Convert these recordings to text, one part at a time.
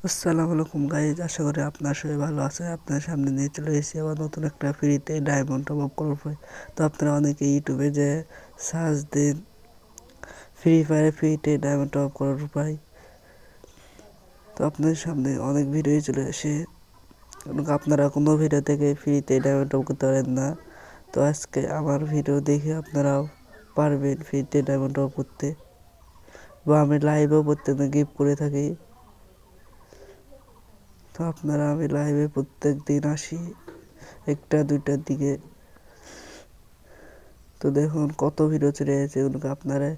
আসসালামু আলাইকুম গাইজ, আশা করি আপনার সবাই ভালো আছে। আপনার সামনে নিয়ে চলে এসেছি আবার নতুন একটা ফ্রিতে ডায়মন্ড টপ আপ করার উপায়। তো আপনারা অনেকে ইউটিউবে যে সার্চ দেন ফ্রি ফায়ারে ফ্রিতে ডায়মন্ড টপ আপ করার উপায়, তো আপনাদের সামনে অনেক ভিডিও চলে আসে, আপনারা কোনো ভিডিও থেকে ফ্রিতে ডায়মন্ড টপ করতে পারেন না। তো আজকে আমার ভিডিও দেখে আপনারাও পারবেন ফ্রিতে ডায়মন্ড টপ করতে, বা আমি লাইভেও প্রত্যেকদিন গিফট করে থাকি। তো আমি লাইভে প্রত্যেক দিন আসি 1টা 2টার দিকে। তো দেখুন কত ভিডিও চলে গেছে, এগুলোকে আপনারা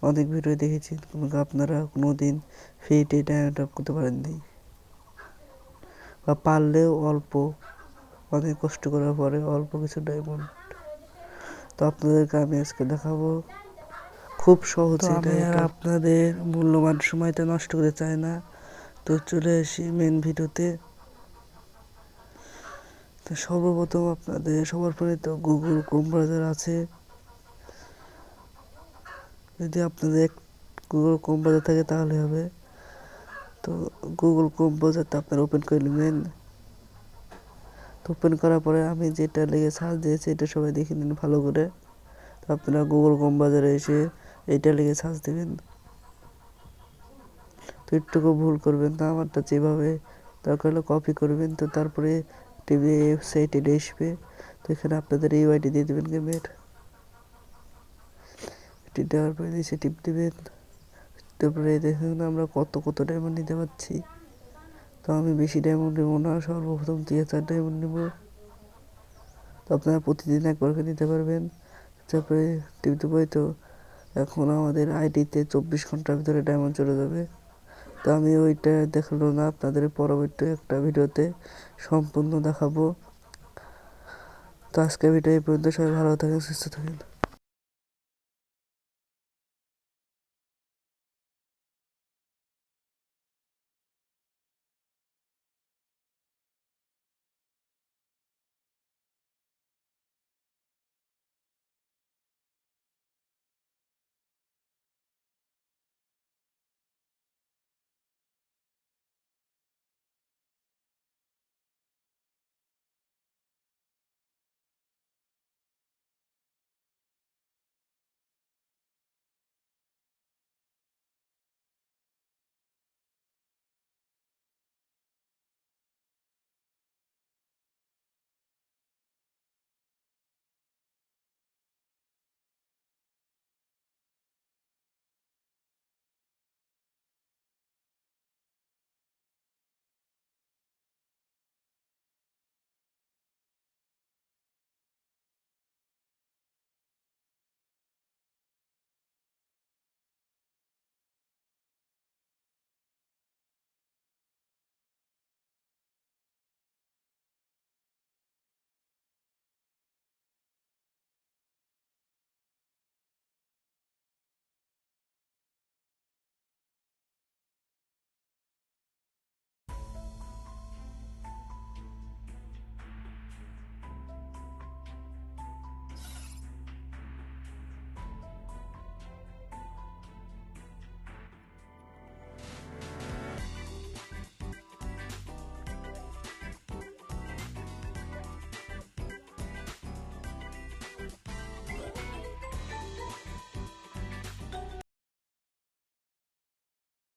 অনেক ভিডিও দেখেছেন, এগুলোকে আপনারা কোনো দিন ফ্রিতে ডায়মন্ড টপ করতে পারেননি, বা পারলেও অনেক কষ্ট করার পরে অল্প কিছু ডায়মন্ড। তো আপনাদেরকে আমি আজকে দেখাবো খুব সহজে। আমি আর আপনাদের মূল্যবান সময়টা নষ্ট করতে চাই না, তো চলে আসি মেন ভিডিওতে। তো সর্বপ্রথম আপনাদের সবার ফোনে তো গুগল ক্রোম ব্রাউজার আছে। যদি আপনাদের গুগল ক্রোম ব্রাউজার থাকে তাহলে হবে। তো গুগল ক্রোম ব্রাউজারটা আপনারা ওপেন করে নেবেন। তো ওপেন করার পরে আমি যেটা লিখে সার্চ দিয়েছি এটা সবাই দেখে নিন ভালো করে। তো আপনারা গুগল ক্রোম ব্রাউজারে এসে এটা লিখে সার্চ দেবেন। তো একটুকু ভুল করবেন না, আমারটা যেভাবে দরকার হলে কপি করবেন। তো তারপরে টিভি ওয়েবসাইটে আসবে। তো এখানে আপনাদের এই আইডি দিয়ে দেবেন গেমের, এটি দেওয়ার পরে নিচে টিপ দেবেন। তারপরে দেখুন আমরা কত কত ডায়মন্ড নিতে পারছি। তো আমি বেশি ডায়মন্ড নেবো না, সর্বপ্রথম 3000 ডায়মন্ড নেব। তো আপনারা প্রতিদিন একবার করে নিতে পারবেন। তারপরে টিপ দেবো। তো এখন আমাদের আইডিতে 24 ঘন্টার ভিতরে ডায়মন্ড চলে যাবে। তো আমি ওইটা দেখালো না, আপনাদের পরবর্তী একটা ভিডিওতে সম্পূর্ণ দেখাবো। তো আজকের ভিডিও এই পর্যন্ত, সবাই ভালো থাকেন, সুস্থ থাকেন।